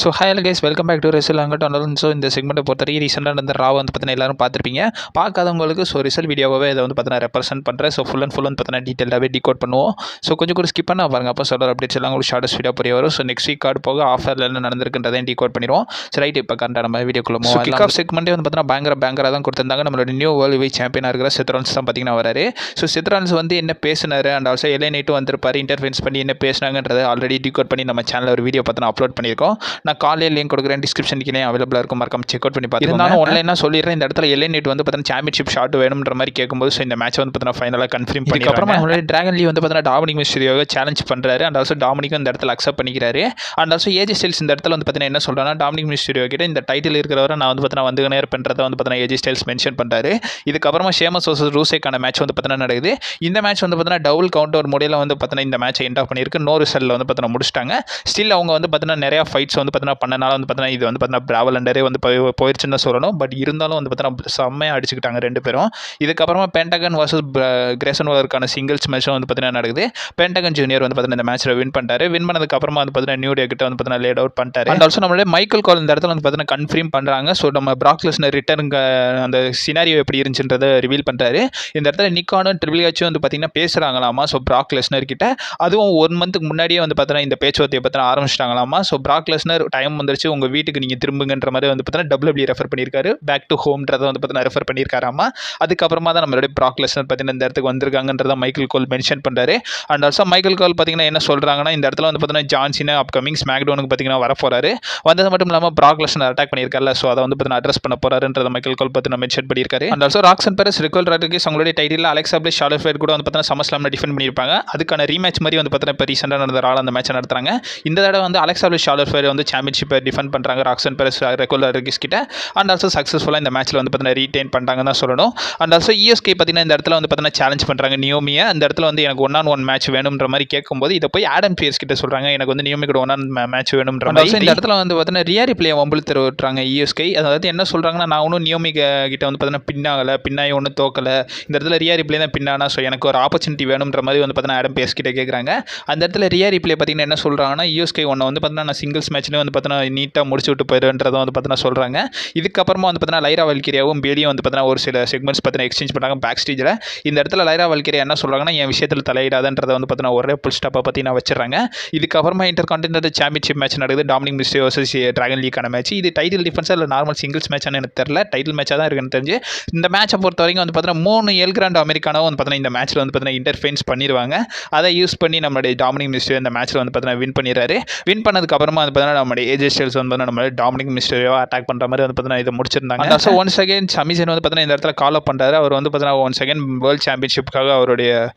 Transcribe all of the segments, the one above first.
So hi guys, welcome back to wrestle அங்கட்டும். So இந்த செக்மெண்ட்டை பொறுத்தவரைக்கும் ரீசெண்டாக நடந்த ராவ் வந்து பார்த்தீங்கன்னா எல்லாரும் பார்த்துருப்பீங்க. பார்க்காதவங்களுக்கு ஸோ ரிசல் வீடியோவே இதை வந்து பார்த்தீங்கன்னா ரெப்ரசென்ட் பண்ணுறேன். ஸோ ஃபுல் அண்ட் பார்த்தீங்கன்னா டீட்டெயிலாகவே டிகோட் பண்ணுவோம். ஸோ கொஞ்சம் கூட ஸ்கிப் பண்ணால் பாருங்க, அப்போ சொல்கிற அப்டேட்ஸ் எல்லாம் உங்களுக்கு ஷார்ட்ஸ் வீடியோ புரிய வரும். ஸோ நெக்ஸ்ட் வீக் கார்டு போக ஆஃபரில் என்ன நடந்திருக்குன்றதையும் டிகோட் பண்ணிடுவோம். ஸோ ரைட், இப்போ கரெக்டாக நம்ம வீடியோக்குள்ள மூவ் ஆகலாம். கிக் ஆஃப் செக்மெண்ட்டே வந்து பார்த்தீங்கன்னா பேங்கராக தான் கொடுத்துருந்தாங்க. நம்மளோட நியூ வேர்ல்டு வைட் சாம்பியனாக இருக்கிற செத்ரான்ஸ் தான் பார்த்தீங்கன்னா வராரு. ஸோ செத்ரான்ஸ் வந்து என்ன பேசினார் அண்ட் ஆல்சோ எல்ஏ நைட்டும் வந்திருப்பாரு. இன்டர்ஃபென்ஸ் பண்ணி என்ன பேசினாங்கன்றதை ஆல்ரெடி டிகோட் பண்ணி நம்ம சேனலில் ஒரு வீடியோ பார்த்தீங்கன்னா அப்லோட் பண்ணியிருக்கோம். நான் காலையில் லிங்க் கொடுக்குறேன், டிஸ்கிரிப்ஷன் கீழே அவைலபிளாக இருக்கும், மறக்காம செக் அவுட் பண்ணி பார்த்துக்கோங்க. இருந்தாலும் ஆன்லைனாக சொல்லிடுறேன், இந்த இடத்துல எல்ஏ நைட் வந்து பார்த்தீங்கன்னா சாம்பியன்ஷிப் ஷாட் வேணும்ன்ற மாதிரி கேட்கும்போது ஸோ இந்த மேட்ச் வந்து பார்த்தீங்கன்னா ஃபைனலாக கன்ஃபார்ம் பண்ணி அப்புறமா நம்மளோட டிராகன் லீ வந்து பார்த்தீங்கன்னா டாமினிக் மிஸ்டீரியோவை சேலஞ்ச் பண்ணுறாரு. அண்ட் ஆல்சோ டாமினிக்கும் இந்த இடத்துல அக்செப்ட் பண்ணிக்கிறாரு. அண்ட் ஆல்சோ ஏஜி ஸ்டைல்ஸ் இந்த இடத்துல வந்து பார்த்தீங்கன்னா என்ன சொல்கிறாங்கன்னா, டாமினிக் மிஸ்டீரியோ கிட்ட இந்த டைட்டில் இருக்கிறவரை நான் வந்து பார்த்தீங்கன்னா வந்து நேர் பண்ணுறதை வந்து பார்த்தீங்கன்னா ஏஜி ஸ்டைல்ஸ் மென்ஷன் பண்ணுறாரு. இதுக்கப்புறமா ஷேமஸ் வர்சஸ் ரூசேக்கான மேட்ச் வந்து பார்த்தீங்கன்னா நடக்குது. இந்த மேட்ச் வந்து பார்த்தீங்கன்னா டபுள் கவுண்டர் முறையில் வந்து பார்த்தீங்கன்னா இந்த மேட்ச் எண்ட் ஆஃப் பண்ணியிருக்கு. நோ ரிசல்ட்டில் வந்து பார்த்தீங்கன்னா முடிச்சிட்டாங்க. ஸ்டில் அவங்க வந்து பார்த்தீங்கன்னா நிறையா ஃபைட்ஸ் வந்து பார்த்தீங்கன்னா பண்ணனால வந்து பார்த்தீங்கன்னா இது வந்து பார்த்தீங்கன்னா பிராவலண்டரே வந்து போயிடுச்சுன்னு தான் சொல்லணும். பட் இருந்தாலும் வந்து பார்த்தீங்கன்னா செம்மையாக அடிச்சுக்கிட்டாங்க ரெண்டு பேரும். இதுக்கப்புறமா பென்டகன் வர்சஸ் கிரேசன் வாலருக்கான சிங்கிள்ஸ் மேட்சும் வந்து பார்த்தீங்கன்னா நடக்குது. பென்டகன் ஜூனியர் வந்து பார்த்தீங்கன்னா இந்த மேட்ச்சில் வின் பண்ணிட்டாரு. வின் பண்ணதுக்கு அப்புறமா வந்து பார்த்தீங்கன்னா நியூ டே கிட்ட வந்து பார்த்தீங்கன்னா லேட் அவுட் பண்ணிட்டாரு. அண்ட் ஆல்சோ நம்மளே மைக்கேல் கால் இந்த இடத்துல வந்து பார்த்தீங்கன்னா கன்ஃபார்ம் பண்ணுறாங்க. ஸோ நம்ம பிராக் லெஸ்னர் ரிட்டர்ன் அந்த சினாரியோ எப்படி இருந்துச்சுன்றதை ரிவீல் பண்ணுறாரு. இந்த இடத்துல நிக்கானும் ட்ரிபிள் ஹெச்சும் வந்து பார்த்தீங்கன்னா பேசுகிறாங்களாமா. ஸோ பிராக் லெஸ்னர் கிட்ட அதுவும் 1 மந்த்துக்கு முன்னாடியே வந்து பார்த்தீங்கன்னா இந்த பேச்சுவார்த்தையை பார்த்தீங்கன்னா ஆரம்பிச்சிட்டாங்களாமா. ஸோ பிராக் லெஸ்னர் டைம் வந்துருச்சு, உங்கள் வீட்டுக்கு நீங்கள் திரும்புங்கன்ற மாதிரி வந்து பார்த்தீங்கன்னா WWE ரெஃபர் பண்ணியிருக்காரு. பேக் டு ஹோம்ன்றதை வந்து பார்த்தீங்கன்னா ரெஃபர் பண்ணியிருக்காராமா. அதுக்கப்புறமா தான் நம்மளுடைய பிராக் லெஸ்னர் பார்த்தீங்கன்னா இந்த இடத்துக்கு வந்திருக்காங்கன்றதை மைக்கேல் கோல் மென்ஷன் பண்ணுறாரு. அண்ட் ஆல்சோ மைக்கேல் கோல் பார்த்தீங்கன்னா என்ன சொல்கிறாங்கன்னா, இந்த இடத்துல வந்து பார்த்தீங்கன்னா ஜான் சீனா அப்கமிங் ஸ்மாக்டவுனுக்கு பார்த்தீங்கன்னா வர போகிறாரு. வந்தது மட்டும் இல்லாமல் பிராக் லெஸ்னர் அட்டாக் பண்ணியிருக்காருல, ஸோ அதை வந்து பார்த்தீங்கன்னா அட்ரஸ் பண்ண போறாருன்றதை மைக்கேல் கோல் பார்த்தீங்கன்னா மென்ஷன் பண்ணியிருக்காரு. And also Roxanne Perez Raquel Rodriguez அவங்களுடைய title Alexa Bliss Charlotte Flair கூட வந்து பார்த்தீங்கன்னா சம்மர்ஸ்லாம்ல டிஃபெண்ட் பண்ணியிருப்பாங்க. அதுக்கான ரீமேட்ச் மாதிரி வந்து பார்த்தீங்கன்னா இப்போ ரீசெண்டாக நடந்த ரால் அந்த மேட்ச் நடத்துறாங்க. இந்த தடவை வந்து அலெக்சா பிளிஸ் சார்லட் ஃப்ளேர் வந்து சாம்பியன்ஷிப்பை டிஃபெண்ட் பண்ணுறாங்க ராக்சன் பெரஸ் ரிகோல் ராட்ரிகஸ் கிட்ட. அண்ட் ஆல்சோ சக்ஸஸ்ஃபுல்லாக இந்த மேட்ச்சில் வந்து பார்த்தீங்கன்னா ரீடைன் பண்ணிட்டாங்க தான் சொல்லணும். அண்ட் ஆல்சோ இஎஸ்கே பார்த்தீங்கன்னா இந்த இடத்துல வந்து பார்த்தீங்கன்னா சேலஞ்ச் பண்ணுறாங்க நியோமியை. அந்த இடத்துல வந்து எனக்கு 1-on-1 மேட்ச் வேணும்ன்ற மாதிரி கேட்கும்போது இதை போய் ஆடம் பியர்ஸ் கிட்ட சொல்கிறாங்க, எனக்கு வந்து நியோமி கூட 1-on-1 மேட்ச் வேணும்ன்ற மாதிரி. இந்த இடத்துல வந்து பார்த்தீங்கன்னா ரியா ரிப்ளே வம்புல தருவிட்டுறாங்க இஎஸ்கே. அதாவது என்ன சொல்கிறாங்கன்னா, நான் ஒன்றும் நியோமி கிட்ட வந்து பார்த்தீங்கன்னா பின்னாகலை, பின்னாய் ஒன்றும் தோக்கலை, இந்த இடத்துல ரியா ரிப்ளே தான் பின்னானா, ஸோ எனக்கு ஒரு ஆப்பர்ச்சுனிட்டி வேணும்ன்ற மாதிரி வந்து பார்த்தீங்கன்னா ஆடம் பியர்ஸ் கிட்ட கேட்குறாங்க. அந்த இடத்துல ரியா ரிப்ளே பார்த்தீங்கன்னா என்ன சொல்கிறாங்கன்னா, இஎஸ்கே ஒன்று வந்து பார்த்தீங்கன்னா நான் சிங்கிள்ஸ் மேட்ச்லேயே வந்து பார்த்தீங்கன்னா நீட்டாக முடிச்சு விட்டு போயிடுன்றதை வந்து பார்த்தீங்கன்னா சொல்கிறாங்க. இதுக்கப்புறமா வந்து பார்த்தீங்கன்னா லைரா வல்கிரியாவும் பேலியும் வந்து பார்த்தீங்கன்னா ஒரு சில செக்மெண்ட்ஸ் பார்த்தீங்கன்னா எக்ஸ்சேஞ்ச் பண்ணாங்க பேக் ஸ்டேஜில். இந்த இடத்துல லைரா வல்கிரியா என்ன சொல்கிறாங்கன்னா, என் விஷயத்தில் தலையிடாதன்றதை வந்து பார்த்தீங்கன்னா ஒரே புல் ஸ்டாப்பை பார்த்தீங்கன்னா வச்சிடறாங்க. இதுக்கப்புறமா இன்டர் கான்டினென்டல் சாம்பியன்ஷிப் மேட்ச் நடக்குது, டாமினிக் மிஸ்டீரியோ வர்சஸ் டிராகன் லீக்கான மேட்ச். இது டைட்டில் டிஃபென்ஸாக இல்லை நார்மல் சிங்கிள்ஸ் மேட்ச்னு எனக்கு தெரியல, டைட்டில் மேட்சாக தான் இருக்குன்னு தெரிஞ்சு. இந்த மேட்சை பொறுத்த வரைக்கும் வந்து பார்த்தீங்கன்னா 3 எல் கிராண்ட் அமெரிக்கானோ வந்து பார்த்தீங்கன்னா இந்த மேட்ச்சில் வந்து பார்த்தீங்கன்னா இன்டர்ஃபென்ஸ் பண்ணிடுவாங்க. அதை யூஸ் பண்ணி நம்மளுடைய டாமினிக் மிஸ்டீரியோ இந்த மேட்ச்சில் வந்து பார்த்தீங்கன்னா வின் பண்ணிடுறாரு. வின் பண்ணதுக்கு அப்புறமா வந்து பார்த்தீங்கன்னா நம்மளுடைய ஏஜே ஸ்டைல்ஸ் வந்து நம்மளுடைய டாமினிக் மிஸ்டீரியோ அட்டாக் பண்ணுற மாதிரி வந்து பார்த்தீங்கன்னா இதை முடிச்சிருந்தாங்க. ஸோ ஒன்ஸ் அகைன் சமிசன் வந்து பார்த்தீங்கன்னா இந்த இடத்துல கால் அப் பண்ணுறாரு. அவர் வந்து பார்த்தீங்கன்னா ஒன்ஸ் அகைன் வேர்ல்டு சாம்பியன்ஷிப்புக்காக அவருடைய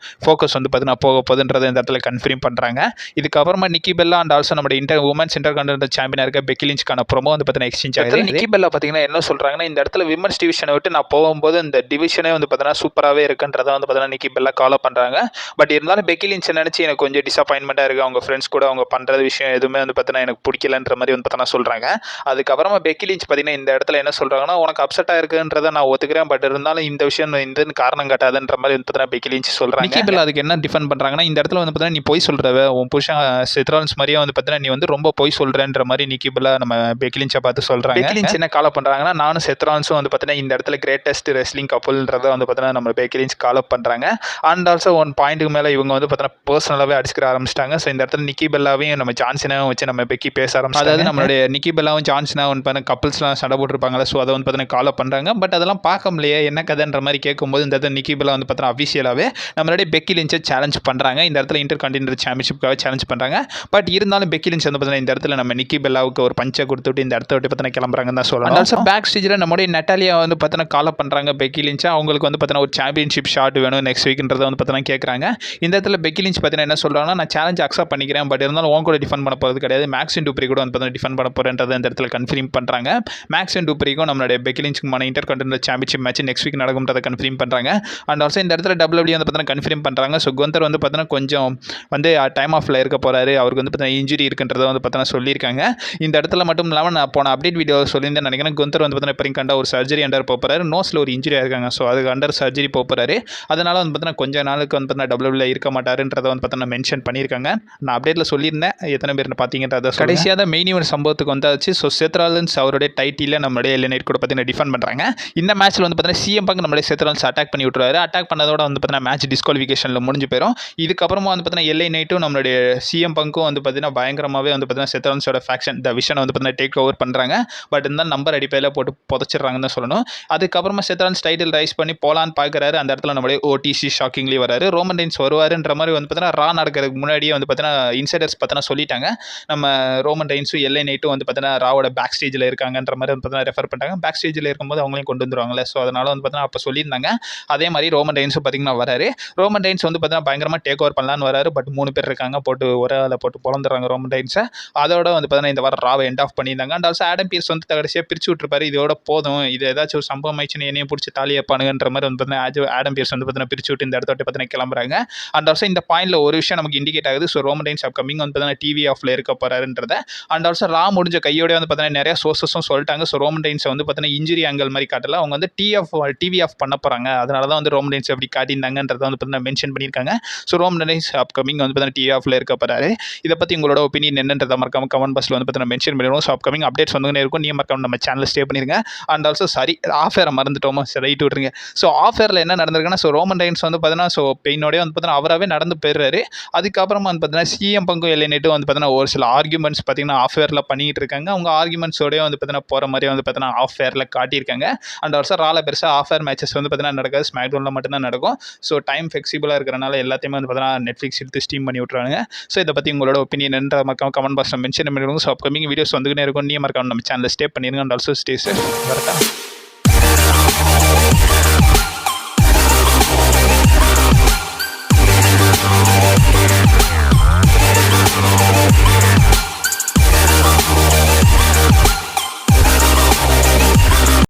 ஃபோக்கஸ் வந்து பார்த்தீங்கன்னா போக போகுதுன்றதை இந்த இடத்துல கன்ஃபார்ம் பண்ணுறாங்க. இதுக்கப்புறமா நிக்கி பெல்லா அண்ட் ஆல்சோ நம்மளுடைய உமன்ஸ் இன்டர் கான்டினென்டல் சாம்பியனாக இருக்க பெக்கி லிஞ்ச்க்கான ப்ரோமோ வந்து பார்த்தீங்கன்னா எக்ஸ்சேஞ்ச் ஆகுது. நிக்கி பெல்லா பார்த்தீங்கன்னா என்ன சொல்கிறாங்கன்னா, இந்த இடத்துல விமன்ஸ் டிவிஷனை விட்டு நான் போகும்போது இந்த டிவிஷனே வந்து பார்த்தீங்கன்னா சூப்பராகவே இருக்குன்றதை வந்து பார்த்தீங்கன்னா நிக்கி பெல்லா கால் அப் பண்ணுறாங்க. பட் இருந்தாலும் பெக்கி லிஞ்ச் நினச்சி எனக்கு கொஞ்சம் டிசப்பாயின்மெண்ட்டாக இருக்குது, அவங்க ஃப்ரெண்ட்ஸ் கூட அவங்க பண்ணுற விஷயம் எதுவுமே வந்து பார்த்தீங்கன்னா எனக்கு பிடிக்கலன்ற மாதிரி வந்து பார்த்தீங்கன்னா சொல்கிறாங்க. அதுக்கப்புறமா பெக்கி லிஞ்ச் பார்த்தீங்கன்னா இந்த இடத்துல என்ன சொல்கிறாங்கன்னா, உனக்கு அப்செட்டாக இருக்குன்றதை நான் ஒத்துக்கிறேன், பட் இருந்தாலும் இந்த விஷயம் இந்த காரணம் காட்டாதுன்ற மாதிரி வந்து பார்த்தீங்கன்னா பெக்கி லிஞ்ச் சொல்கிறாங்க. நிக்கி பெல்லா அதுக்கு என்ன டிஃபெண்ட் பண்ணுறாங்கன்னா, இந்த இடத்துல வந்து பார்த்தீங்கன்னா நீ போய் சொல்கிறவ உன் புருஷன் செத்ரான்ஸ் மாதிரியே வந்து பார்த்தீங்கன்னா நீ வந்து ரொம்ப போய் சொல்கிறேன்ற மாதிரி நிக்கி பெல்லா நம்ம பெக்கி லிஞ்சை பார்த்து சொல்கிறாங்க. பெக்கி லிஞ்ச் என்ன கால் பண்ணுறாங்கன்னா, நானும் செத்ரான்ஸும் வந்து பார்த்தீங்கன்னா இந்த இடத்துல கிரேட்டஸ்ட் ரெஸ்லிங் கப்புள்ன்றதை வந்து பார்த்தீங்கன்னா நம்ம பெக்கி லிஞ்ச் கால் அப் பண்ணுறாங்க. அண்ட் ஆல்சோ 1 பாயிண்ட்டுக்கு மேலே இவங்க வந்து பார்த்தீங்கன்னா பர்சனலாகவே அடிச்சுக்கிற ஆரம்பிச்சிட்டாங்க. ஸோ இந்த இடத்துல நிக்கி பெல்லாவையும் நம்ம ஜான்சினாவும் வச்சு நம்ம பெக்கி பேச ஆரம்பிச்சாங்க. அதாவது நம்மளுடைய நிக்கி பெல்லாவும் ஜான்சினாவும் வந்து பார்த்தீங்கன்னா கப்புள்ஸ்லாம் சண்டை போட்டுருப்பாங்களா, ஸோ அதை வந்து பார்த்தீங்கன்னா கால் அப் பண்ணுறாங்க. பட் அதெல்லாம் பார்க்க முடியலையே என்ன கதைன்ற மாதிரி கேட்கும்போது இந்த இடத்துல நிக்கி பெல்லா வந்து பார்த்தீங்கன்னா அஃபிஷியலாகவே நம்மளுடைய பெக்கி லிஞ்சை சேலஞ்ச் பண்ணுறாங்க. இந்த இடத்துல இன்டர் கான்டினென்டல் சாம்பியன்ஷிப்காக சேலஞ்ச் பண்ணுறாங்க. பட் இருந்தாலும் பெக்கி லிஞ்ச் வந்து பார்த்தீங்கன்னா இந்த இடத்துல நம்ம நிக்கி பெல்லாவுக்கு ஒரு பஞ்சை கொடுத்துட்டு இந்த இடத்த விட்டு பார்த்தீங்கன்னா கிளம்புறாங்கன்னு தான் சொல்லணும். ஆல்சோ பேக் ஸ்டேஜில் நம்மளுடைய நட்டாலியா வந்து பார்த்தீங்கன்னா கால் அப் பண்ணுறாங்க பெக்கி லிஞ்சை. அவங்களுக்கு வந்து பார்த்தீங்கன்னா ஒரு சாம்பியன்ஷிப் ஷாட் வேணும் நெக்ஸ்ட் வீக்ன்றதை வந்து பார்த்தீங்கன்னா கேட்குறாங்க. இந்த இடத்துல பெக்கி லிஞ்ச் பார்த்தீங்கன்னா என்ன சொல்கிறாங்கன்னா, நான் சேலஞ்ச் அக்செப்ட் பண்ணிக்கிறேன், பட் இருந்தாலும் உன் கூட டிஃபெண்ட் பண்ண போகிறது கிடையாது, மேக்ஸின் டூப்ரி கூட வந்து பார்த்தீங்கன்னா டிஃபெண்ட் பண்ண போகிறேன்றதை இந்த இடத்துல கன்ஃபார்ம் பண்ணுறாங்க. மேக்ஸின் டூப்ரிக்கும் நம்மளுடைய பெக்கி லிஞ்சுக்குமான intercontinental championship match next week நடக்கும்ன்றதை கன்ஃபார்ம் பண்ணுறாங்க. அண்ட் ஆல்சோ இந்த இடத்துல WWE வந்து பார்த்தீங்கன்னா கன்ஃபார்ம் பண்ணுறாங்க. ஸோ குந்தர் வந்து பார்த்தீங்கன்னா கொஞ்சம் வந்து டைம் ஆஃபில் இருக்க போகிறாரு, அவருக்கு வந்து பார்த்தீங்கன்னா இன்ஜுரி இருக்குன்றதை வந்து பார்த்தீங்கன்னா சொல்லியிருக்காங்க. இந்த இடத்துல மட்டும் இல்லாமல் நான் போன அப்டேட் வீடியோ சொல்லியிருந்தேன் நினைக்கிறேன், குந்தர் வந்து பார்த்தீங்கன்னா இப்போ கண்டா ஒரு சர்ஜரி அண்டர் போகிறாரு, நோஸில் ஒரு இன்ஜுரி ஆயிருக்காங்க, ஸோ அதுக்கு அண்டர் சர்ஜரி போகிறாரு. அதனால் வந்து பார்த்தீங்கன்னா கொஞ்ச நாளுக்கு வந்து பார்த்தீங்கன்னா WWE இருக்க மாட்டாருன்றதை வந்து பார்த்தீங்கன்னா மென்ஷன் பண்ணியிருக்காங்க. நான் அப்டேட்டில் சொல்லியிருந்தேன், எத்தனை பேர் பார்த்தீங்கன்றத கடைசியாக மெயின் ஈவென்ட் சம்பவத்துக்கு வந்தாச்சு. ஸோ சேத்ராலன்ஸ் அவருடைய டைட்டில் நம்மளுடைய எல்ஏ நைட் கூட பார்த்தீங்கன்னா டிஃபெண்ட் பண்ணுறாங்க. இந்த மேட்ச்சில் வந்து பார்த்தீங்கன்னா சிஎம் பங்க் நம்மளுடைய சேத்ராலன்ஸ் அட்டாக் பண்ணி விட்டுருவாரு. அட்டாக் பண்ணதோட வந்து பார்த்தீங்கன்னா மேட்ச் டிஸ்குவாலிஃபிகேஷனில் முடிஞ்சு போயிடும். இதுக்கப்புறமா வந்து பார்த்தீங்கன்னா எல்ஏ நைட்டும் நம்மளுடைய சிஎம் பங்க்கும் வந்து பார்த்தீங்கன்னா பயங்கரமாகவே வந்து பார்த்தீங்கன்னா சேத்ராலன்ஸோட ஃபேக்ஷன் த விஷனை வந்து பார்த்தீங்கன்னா டேக் ஓவர் பண்ணுறாங்க. பட் இருந்தாலும் நம்பர் அடிப்படையில் போட்டு புதைச்சிடுறாங்கன்னு தான் சொல்லணும். அதுக்கப்புறமா சேத்ராலன்ஸ் டைட்டில் ரைஸ் பண்ணி போலான்னு பார்க்குறாரு. அந்த இடத்துல நம்மளுடைய ஓடிசி ஷாக்கிங்லி வராரு. ரோமன் ரெயின்ஸ் வருவாருன்ற மாதிரி வந்து பார்த்தீங்கன்னா ரா நடக்கிறதுக்கு முன்னாடியே வந்து பார்த்தீங்கன்னா இன்சைடர்ஸ் பார்த்தீங்கன்னா சொல்லிட்டாங்க. நம்ம ரோமன் ரெயின்ஸும் எல்ஏ நைட்டும் வந்து பார்த்தீங்கன்னா ராவோட பேக் ஸ்டேஜில் இருக்காங்கன்ற மாதிரி வந்து பார்த்தீங்கன்னா ரெஃபர் பண்ணிட்டாங்க. பேக் ஸ்டேஜில் இருக்கும்போது அவங்களையும் கொண்டு வந்துருவாங்களே. ஸோ அதனால வந்து பார்த்தீங்கன்னா அப்போ சொல்லியிருந்தாங்க. அதே மாதிரி ரோமன் ரெயின்ஸும் பார்த்தீங்கன்னா வராரு. ரோமன் ரெயின்ஸ் வந்து பார்த்தீங்கன்னா பயங்கரமாக டேக் ஓவர் பண்ணலான்னு வராரு. பட் 3 பேர் இருக்காங்க. போட்டு ஒரே ஆளை போட்டு பொழந்துடுறாங்க ரோமன் ரெயின்ஸை. அதோட வந்து பார்த்தீங்கன்னா இந்த வாரம் ராவை எண்ட் ஆஃப் பண்ணியிருந்தாங்க. அண்ட் ஆல்சோ ஆடம் பீர்ஸ் வந்து கடைசியாக பிரிச்சு விட்டுருப்பாரு. இதோட போதும், இது ஏதாச்சும் ஒரு சம்பவம் ஆயிடுச்சுன்னு என்னையும் பிடிச்சி தாலியப்பானுங்கன்ற மாதிரி வந்து பார்த்தீங்கன்னா ஆடம் பீர்ஸ் வந்து பார்த்தீங்கன்னா பிரிச்சு விட்டு இந்த இடத்த பார்த்தீங்கன்னா கிளம்புறாங்க. அண்ட் ஆல்சோ இந்த பாயிண்ட்ல ஒரு விஷயம் நமக்கு இண்டிகேட் ஆகுது. ஸோ ரோமன் ரெயின்ஸ் அப்கமிங் வந்து பார்த்தீங்கன்னா டிவி ஆஃப்ல இருக்க போறாருன்றத. அண்ட் ஆல்சோ ரா முடிஞ்ச கையோட வந்து பார்த்தீங்கன்னா நிறைய சோர்சஸும் சொல்லிட்டாங்க. ஸோ ரோமன் ரெயின்ஸை வந்து பார்த்தீங்கன்னா இன்ஜுரி ஆங்கிள் மாதிரி காட்டல, அவங்க வந்து டிவி ஆஃப் பண்ண போறாங்க. அதனால தான் வந்து ரோமன் ரெயின்ஸ் எப்படி காட்டியிருந்தாங்கன்றத வந்து பார்த்தீங்கன்னா மென்ஷன் பண்ணியிருக்காங்க. ஸோ ரோமன் ரெயின்ஸ் அப்கமிங் வந்து பார்த்தீங்கன்னா டிவி ஆஃப்ல இருக்க போறாரு. இதை பற்றி உங்களோட ஒப்பீனியன் என்னன்றதை மறக்காம கமெண்ட் பாக்ஸ்ல வந்து பார்த்தீங்கன்னா மென்ஷன் பண்ணிடுவோம். ஸோ அப்கமிங் அப்டேட்ஸ் வந்து இருக்கும். நீ மறக்காம நம்ம சேனல் ஸ்டே பண்ணிருங்க. அண்ட் ஆல்சோ சாரி ஆஃபேரை மறந்துட்டோமா, சரி ரைட் விட்டுருங்க. ஸோ ஆஃபேரில் என்ன நடந்திருக்குன்னா, ஸோ ரோமன் ரெயின்ஸ் வந்து பார்த்தீங்கன்னா ஸோ பெயினோடய வந்து பார்த்தீங்கன்னா அவராகவே நடந்து போயிடுறாரு. அதுக்கப்புறமா வந்து பார்த்தீங்கன்னா சிஎம் பங்கும் எல்ஏ நைட்டும் வந்து பார்த்தீங்கன்னா ஒரு சில ஆர்குமெண்ட்ஸ் பார்த்தீங்கன்னா ஆஃபேரில் பண்ணிட்டு இருக்காங்க. அவங்க ஆர்குமெண்ட்ஸோடய வந்து பார்த்தீங்கன்னா போகிற மாதிரி வந்து பார்த்தீங்கன்னா ஆஃபேரில் காட்டியிருக்காங்க. அண்ட் ஆல்சோ ரால பெருசாக ஆஃபேர் மேட்சஸ் வந்து பார்த்தீங்கன்னா நடக்காது, ஸ்மாக் டவுனில் மட்டும்தான் நடக்கும். ஸோ டைம் ஃப்ளெக்சிபிளாக இருக்கிறனால எல்லாத்தையுமே வந்து பார்த்தீங்கன்னா நெட்ஃப்ளிக்ஸ் எடுத்து ஸ்ட்ரீம் பண்ணி விட்ருவாங்க. ஸோ இதை பற்றி உங்களோட ஒப்பீனியன் என்ற மறக்காம கமெண்ட் பாக்ஸில் மென்ஷன் பண்ணிடுவோம். ஸோ அப்கமிங் வீடியோஸ் வந்துக்கிட்டே இருக்கும். நீ மறக்காம நம்ம சேனலில் ஸ்டே பண்ணிடுங்க. And also stay safe. வரட்டா.